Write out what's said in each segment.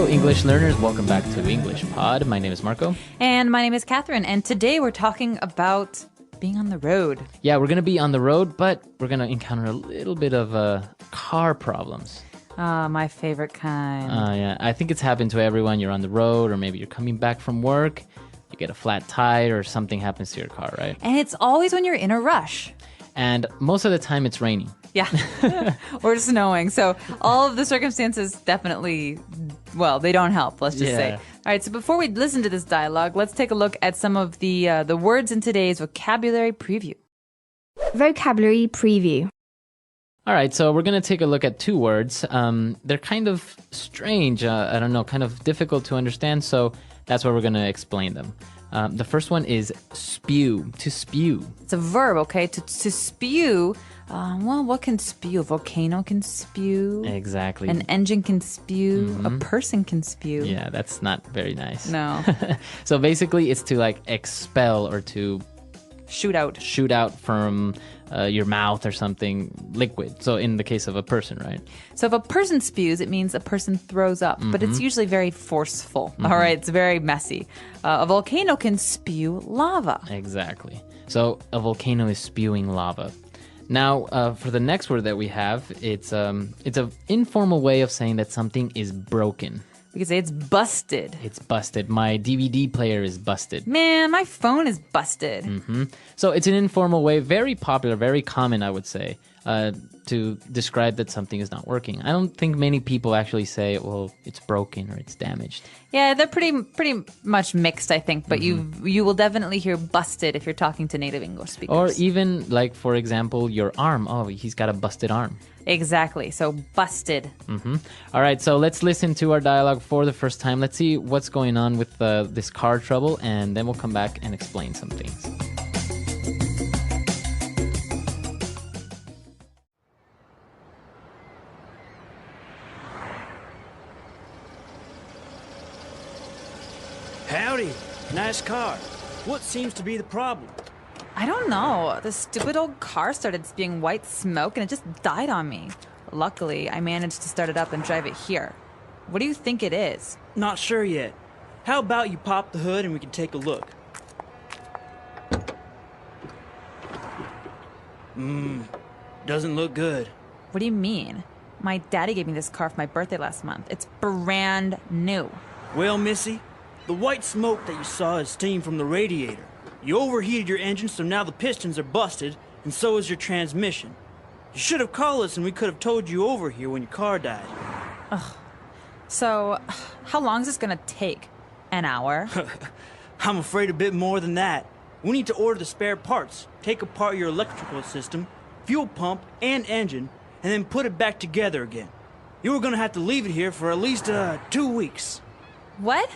English learners. Welcome back to English Pod. My name is Marco. And my name is Catherine. And today we're talking about being on the road. Yeah, we're going to be on the road, but we're going to encounter a little bit of car problems. My favorite kind. Yeah, I think it's happened to everyone. You're on the road, or maybe you're coming back from work. You get a flat tire, or something happens to your car, right? And it's always when you're in a rush. And most of the time, it's raining. Yeah, or snowing. So all of the circumstances definitely, well, they don't help, let's just say. All right, so before we listen to this dialogue, let's take a look at some of the words in today's vocabulary preview. Vocabulary preview. All right, so we're going to take a look at two words. They're kind of strange, I don't know, kind of difficult to understand, so that's why we're going to explain them. The first one is spew, to spew. It's a verb, okay? To spew. Well, what can spew? A volcano can spew. Exactly. An engine can spew. A person can spew. Yeah, that's not very nice. No. So basically, it's to like expel or to shoot out from your mouth or something liquid. So in the case of a person, right? So if a person spews, it means a person throws up, but it's usually very forceful. All right, it's very messy. A volcano can spew lava. Exactly. So a volcano is spewing lava. Now, for the next word that we have, it's an informal way of saying that something is broken. We could say it's busted. It's busted. My DVD player is busted. Man, my phone is busted. So it's an informal way, very popular, very common, I would say, to describe that something is not working. I don't think many people actually say, well, it's broken or it's damaged. Yeah, they're pretty much mixed, I think. But you will definitely hear busted if you're talking to native English speakers. Or even, like, for example, your arm. Oh, he's got a busted arm. Exactly. So busted. All right, so let's listen to our dialogue for the first time. Let's see what's going on with this car trouble, and then we'll come back and explain some things. Howdy. Nice car. What seems to be the problem? I don't know. The stupid old car started spewing white smoke and it just died on me. Luckily, I managed to start it up and drive it here. What do you think it is? Not sure yet. How about you pop the hood and we can take a look? Doesn't look good. What do you mean? My daddy gave me this car for my birthday last month. It's brand new. Well, Missy, the white smoke that you saw is steam from the radiator. You overheated your engine, so now the pistons are busted, and so is your transmission. You should have called us and we could have towed you over here when your car died. So, how long is this gonna take? An hour? I'm afraid a bit more than that. We need to order the spare parts, take apart your electrical system, fuel pump, and engine, and then put it back together again. You were gonna have to leave it here for at least 2 weeks. What?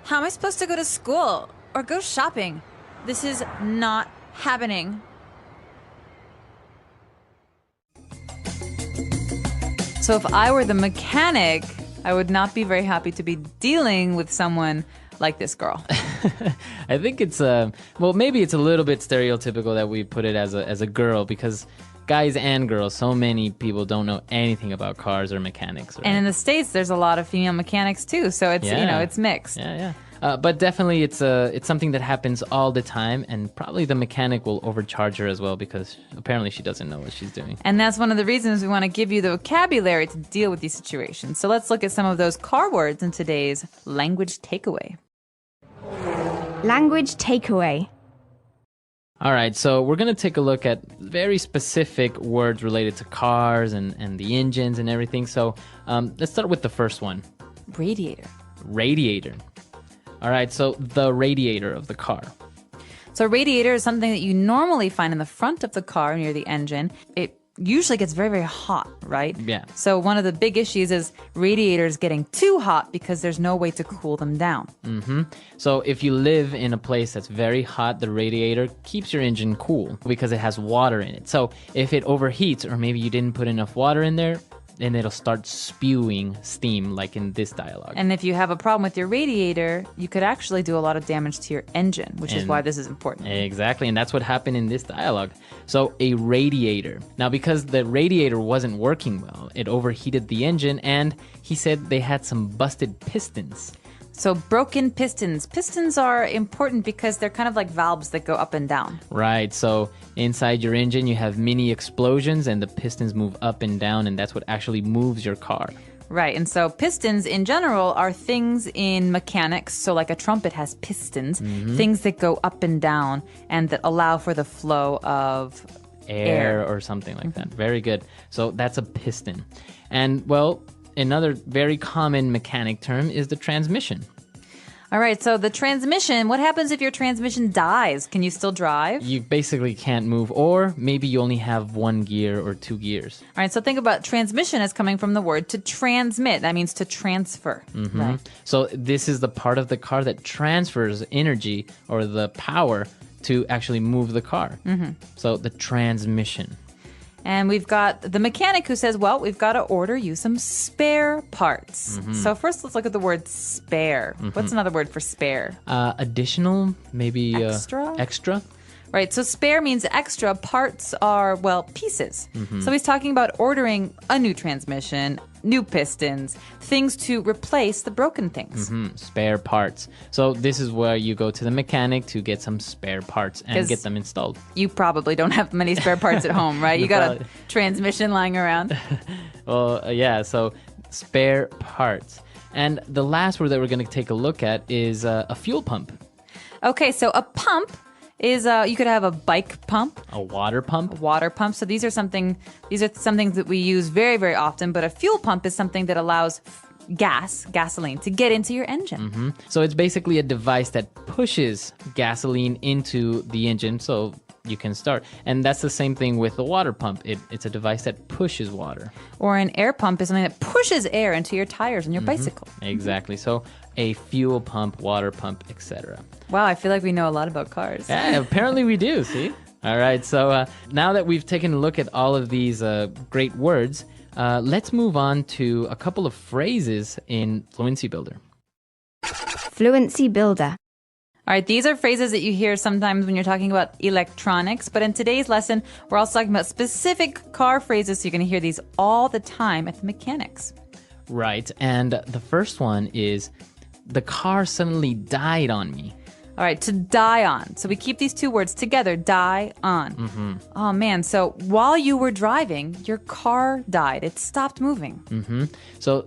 How am I supposed to go to school or go shopping? This is not happening. So if I were the mechanic, I would not be very happy to be dealing with someone like this girl. I think it's well, maybe it's a little bit stereotypical that we put it as a girl, because guys and girls, so many people don't know anything about cars or mechanics, right? And in the States, there's a lot of female mechanics too, so it's it's mixed. Yeah. But definitely it's something that happens all the time, and probably the mechanic will overcharge her as well, because apparently she doesn't know what she's doing. And that's one of the reasons we want to give you the vocabulary to deal with these situations. So let's look at some of those car words in today's language takeaway. Language takeaway. All right, so we're going to take a look at very specific words related to cars and the engines and everything. So let's start with the first one. Radiator. Radiator. All right, so the radiator of the car. So a radiator is something that you normally find in the front of the car near the engine. It usually gets very, very hot, right? Yeah. So one of the big issues is radiators getting too hot because there's no way to cool them down. So if you live in a place that's very hot, the radiator keeps your engine cool because it has water in it. So if it overheats, or maybe you didn't put enough water in there, then it'll start spewing steam, like in this dialogue. And if you have a problem with your radiator, you could actually do a lot of damage to your engine, which is why this is important. Exactly, and that's what happened in this dialogue. So a radiator. Now, because the radiator wasn't working well, it overheated the engine, and he said they had some busted pistons. So broken pistons. Pistons are important because they're kind of like valves that go up and down. Right, so inside your engine you have mini explosions and the pistons move up and down, and that's what actually moves your car. Right, and so pistons in general are things in mechanics. So like a trumpet has pistons, things that go up and down and that allow for the flow of Air or something like that. Very good. So that's a piston. And well, another very common mechanic term is the transmission. All right, so the transmission, what happens if your transmission dies? Can you still drive? You basically can't move, or maybe you only have one gear or two gears. All right, so think about transmission as coming from the word to transmit. That means to transfer. Right. So this is the part of the car that transfers energy or the power to actually move the car. So the transmission. And we've got the mechanic who says, well, we've got to order you some spare parts. So first let's look at the word spare. What's another word for spare? Additional, maybe Extra? Extra. Right, so spare means extra. Parts are, well, pieces. So he's talking about ordering a new transmission, new pistons, things to replace the broken things. Spare parts. So this is where you go to the mechanic to get some spare parts and 'Cause get them installed. You probably don't have many spare parts at home, right? You got a Probably. transmission lying around. Well, yeah, so spare parts. And the last word that we're going to take a look at is a fuel pump. Okay, so a pump is you could have a bike pump, A water pump. water pump. So these are some things that we use very, very often. But a fuel pump is something that allows gasoline, to get into your engine. So it's basically a device that pushes gasoline into the engine so you can start. And that's the same thing with the water pump. It's a device that pushes water. Or an air pump is something that pushes air into your tires on your bicycle. Exactly. So a fuel pump, water pump, etc. Wow, I feel like we know a lot about cars. Yeah, apparently we do, see? All right, so now that we've taken a look at all of these great words, let's move on to a couple of phrases in Fluency Builder. Fluency Builder. All right, these are phrases that you hear sometimes when you're talking about electronics, but in today's lesson, we're also talking about specific car phrases, so you're going to hear these all the time at the mechanics. Right, and the first one is, the car suddenly died on me. All right, to die on. So we keep these two words together, die on. Oh, man, so while you were driving, your car died. It stopped moving. So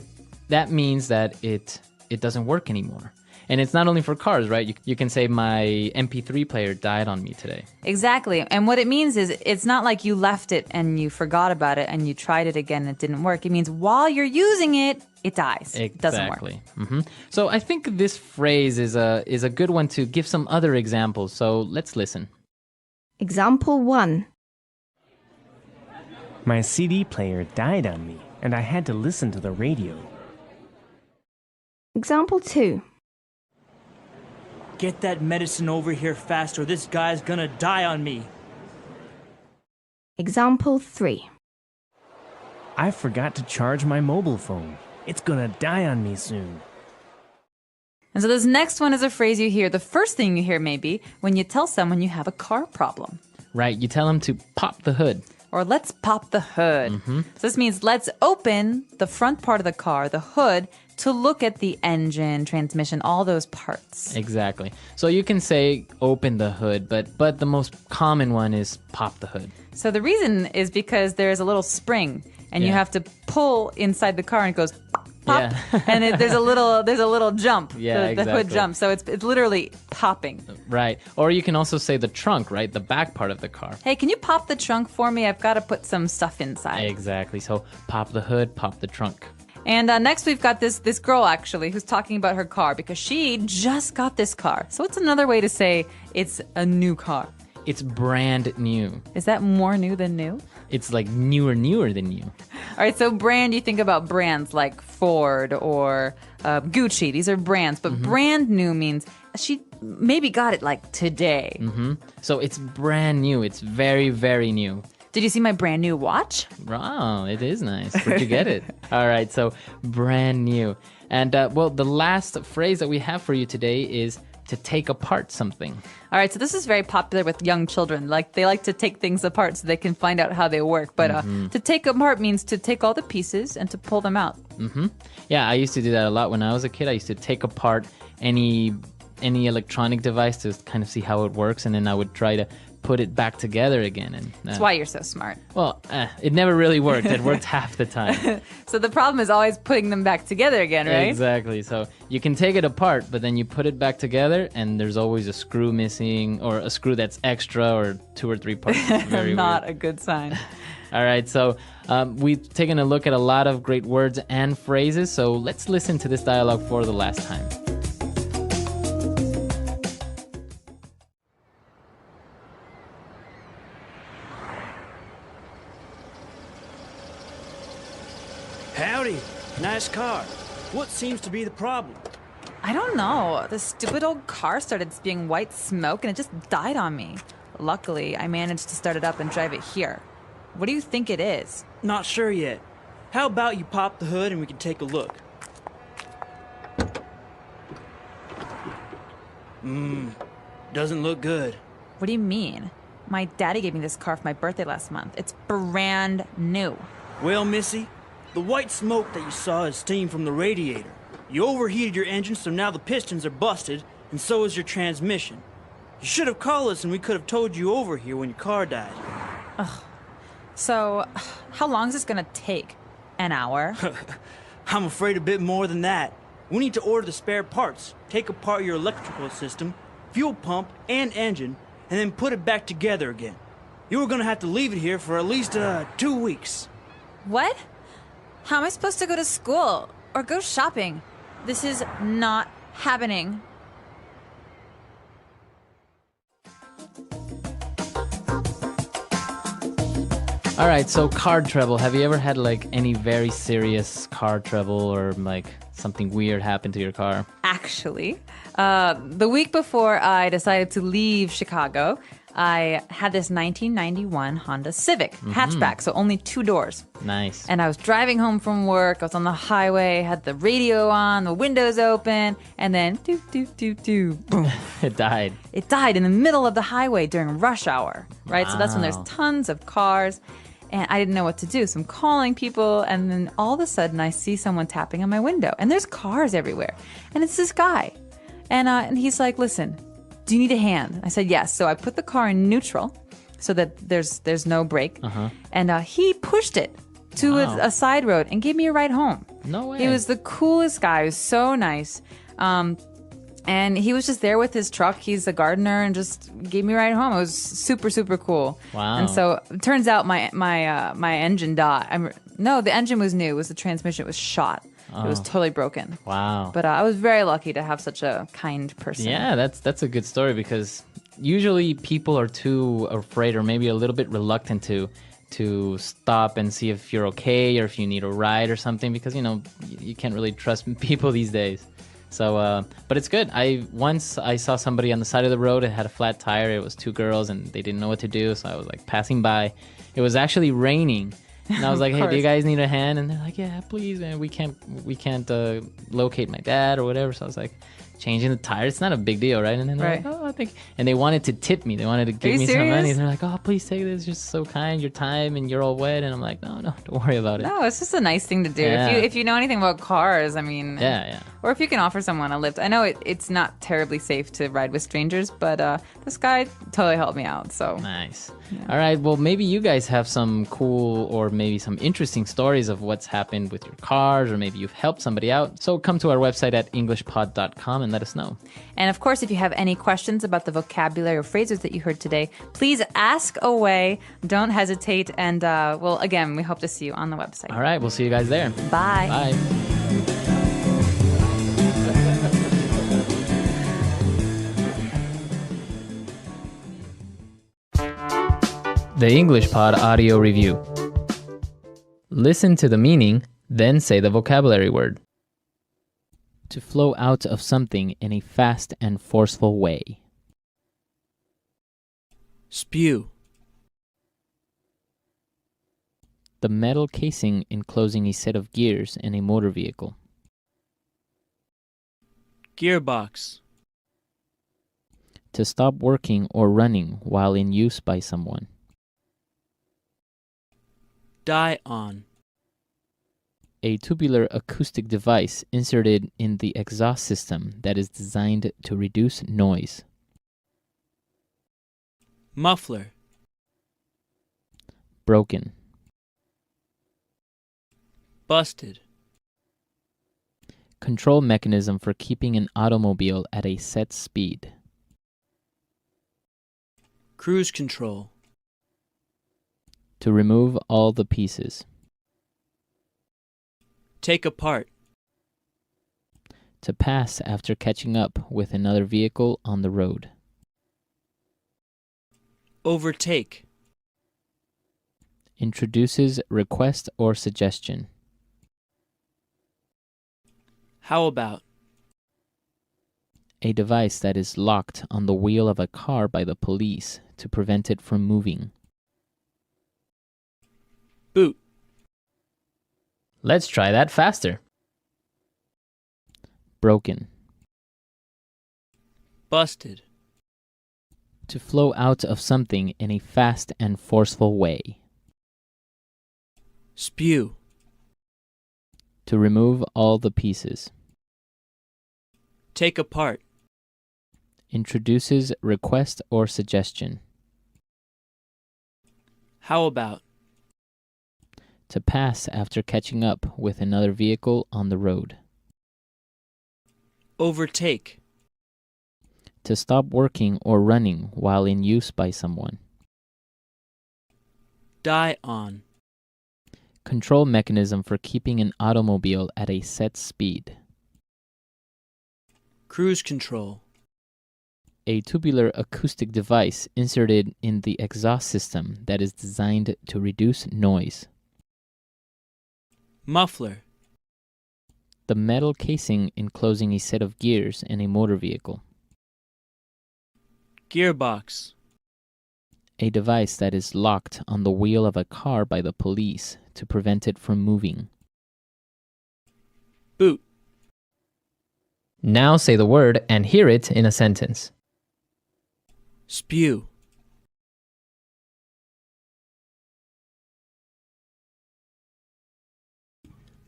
that means that it doesn't work anymore. And it's not only for cars, right? You can say my MP3 player died on me today. Exactly. And what it means is it's not like you left it and you forgot about it and you tried it again and it didn't work. It means while you're using it, it dies. Exactly. It doesn't work. So I think this phrase is a good one to give some other examples. So let's listen. Example 1. My CD player died on me, and I had to listen to the radio. Example 2. Get that medicine over here fast or this guy's gonna die on me. Example 3. I forgot to charge my mobile phone. It's gonna die on me soon. And so this next one is a phrase you hear. The first thing you hear maybe when you tell someone you have a car problem. Right, you tell them to pop the hood. Or let's pop the hood. So this means let's open the front part of the car, the hood, to look at the engine, transmission, all those parts. Exactly. So you can say open the hood, but the most common one is pop the hood. So the reason is because there's a little spring and you Yeah. have to pull inside the car and it goes pop, Yeah. and there's a little jump. Yeah, the hood exactly. jumps. So it's literally popping. Right. Or you can also say the trunk, right? The back part of the car. Hey, can you pop the trunk for me? I've got to put some stuff inside. Exactly. So pop the hood, pop the trunk. And next we've got this girl actually who's talking about her car because she just got this car. So it's another way to say it's a new car. It's brand new. Is that more new than new? It's like newer than you. All right, so brand, you think about brands like Ford or Gucci. These are brands, but brand new means she maybe got it like today. So it's brand new. It's very, very new. Did you see my brand new watch? Wow, it is nice. Where'd you get it? All right, so brand new. And well, the last phrase that we have for you today is to take apart something. All right, so this is very popular with young children. Like they like to take things apart so they can find out how they work. But to take apart means to take all the pieces and to pull them out. Yeah, I used to do that a lot when I was a kid. I used to take apart any electronic device to kind of see how it works, and then I would try to put it back together again. And That's why you're so smart. well, it never really worked. It worked half the time. So the problem is always putting them back together again, right? Exactly. So you can take it apart, but then you put it back together, and there's always a screw missing, or a screw that's extra, or 2 or 3 parts. Very Not weird. a good sign. All right, so we've taken a look at a lot of great words and phrases, so let's listen to this dialogue for the last time. Howdy. Nice car. What seems to be the problem? I don't know. The stupid old car started spewing white smoke and it just died on me. Luckily, I managed to start it up and drive it here. What do you think it is? Not sure yet. How about you pop the hood and we can take a look? Doesn't look good. What do you mean? My daddy gave me this car for my birthday last month. It's brand new. Well, Missy, the white smoke that you saw is steam from the radiator. You overheated your engine, so now the pistons are busted, and so is your transmission. You should have called us and we could have towed you over here when your car died. So, how long is this gonna take? An hour? I'm afraid a bit more than that. We need to order the spare parts, take apart your electrical system, fuel pump, and engine, and then put it back together again. You were gonna have to leave it here for at least 2 weeks. What? How am I supposed to go to school or go shopping? This is not happening. All right, so car trouble. Have you ever had like any very serious car trouble, or like something weird happen to your car? Actually, the week before I decided to leave Chicago, I had this 1991 Honda Civic hatchback, so only 2 doors. Nice. And I was driving home from work. I was on the highway, had the radio on, the windows open, and then doo doo doo doo, boom. It died. It died in the middle of the highway during rush hour, right? So that's when there's Wow. tons of cars, and I didn't know what to do. So I'm calling people, and then all of a sudden I see someone tapping on my window, and there's cars everywhere, and it's this guy, and he's like, "Listen, do you need a hand?" I said, "Yes." So I put the car in neutral, so that there's no brake, and he pushed it to Wow. a side road and gave me a ride home. No way. He was the coolest guy. He was so nice. And he was just there with his truck. He's a gardener and just gave me a ride home. It was super, super cool. Wow. And so it turns out my engine died. No, the engine was new. It was the transmission. It was shot. It was totally broken. Wow. But I was very lucky to have such a kind person. Yeah, that's a good story, because usually people are too afraid, or maybe a little bit reluctant to stop and see if you're okay, or if you need a ride or something, because you can't really trust people these days. So, but it's good. Once I saw somebody on the side of the road. It had a flat tire. It was 2 girls, and they didn't know what to do. So I was like passing by. It was actually raining, and I was like, "Hey, do you guys need a hand?" And they're like, "Yeah, please, man. We can't locate my dad or whatever." So I was like, changing the tire. It's not a big deal, right? And then they're Right. like, "Oh, I think," and they wanted to tip me. They wanted to give you me some money. serious? They're like, "Oh, please take this. You're so kind. Your time, and you're all wet." And I'm like, "No, don't worry about it." No, it's just a nice thing to do. Yeah. If you know anything about cars, I mean, Yeah. or if you can offer someone a lift. I know it's not terribly safe to ride with strangers, but this guy totally helped me out. So Nice. All right. Well, maybe you guys have some cool or maybe some interesting stories of what's happened with your cars, or maybe you've helped somebody out. So come to our website at englishpod.com and let us know. And of course, if you have any questions about the vocabulary or phrases that you heard today, please ask away. Don't hesitate. And well, again, we hope to see you on the website. All right. We'll see you guys there. Bye. Bye. The English Pod Audio Review. Listen to the meaning, then say the vocabulary word. To flow out of something in a fast and forceful way. Spew. The metal casing enclosing a set of gears in a motor vehicle. Gearbox. To stop working or running while in use by someone. Die on. A tubular acoustic device inserted in the exhaust system that is designed to reduce noise. Muffler. Broken. Busted. Control mechanism for keeping an automobile at a set speed. Cruise control. To remove all the pieces. Take apart. To pass after catching up with another vehicle on the road. Overtake. Introduces request or suggestion. How about? A device that is locked on the wheel of a car by the police to prevent it from moving. Boot. Let's try that faster. Broken. Busted. To flow out of something in a fast and forceful way. Spew. To remove all the pieces. Take apart. Introduces request or suggestion. How about? To pass after catching up with another vehicle on the road. Overtake. To stop working or running while in use by someone. Die on. Control mechanism for keeping an automobile at a set speed. Cruise control. A tubular acoustic device inserted in the exhaust system that is designed to reduce noise. Muffler. The metal casing enclosing a set of gears in a motor vehicle. Gearbox. A device that is locked on the wheel of a car by the police to prevent it from moving. Boot. Now say the word and hear it in a sentence. Spew.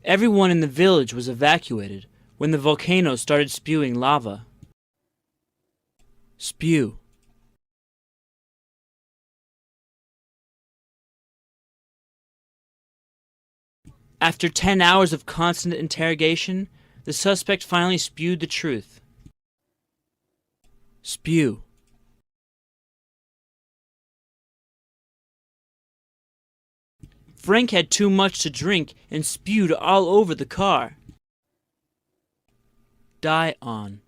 Everyone in the village was evacuated when the volcano started spewing lava. Spew. After 10 hours of constant interrogation, the suspect finally spewed the truth. Spew. Frank had too much to drink and spewed all over the car. Die on.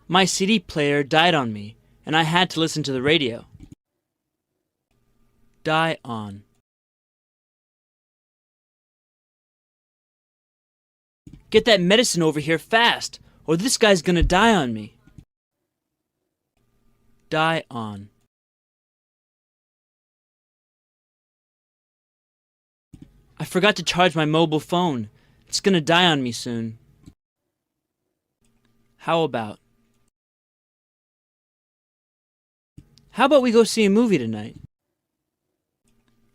My CD player died on me, and I had to listen to the radio. Die on. Get that medicine over here fast, or this guy's gonna die on me. Die on. I forgot to charge my mobile phone. It's gonna die on me soon. How about? How about we go see a movie tonight?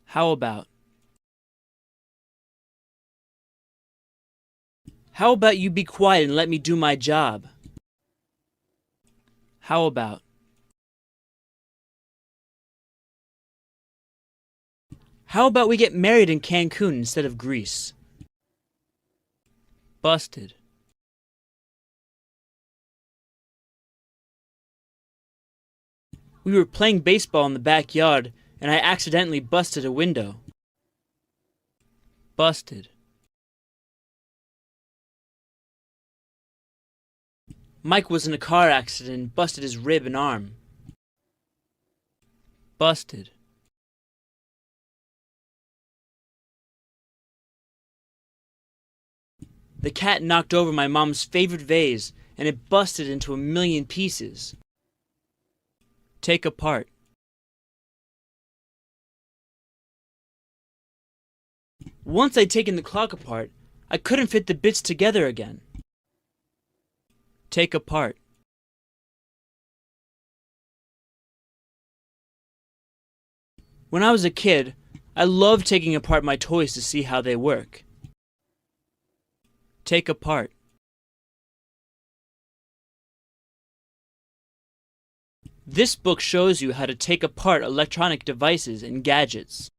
How about? How about you be quiet and let me do my job? How about? How about we get married in Cancun instead of Greece? Busted. We were playing baseball in the backyard, and I accidentally busted a window. Busted. Mike was in a car accident and busted his rib and arm. Busted. The cat knocked over my mom's favorite vase, and it busted into 1,000,000 pieces. Take apart. Once I'd taken the clock apart, I couldn't fit the bits together again. Take apart. When I was a kid, I loved taking apart my toys to see how they work. Take apart. This book shows you how to take apart electronic devices and gadgets.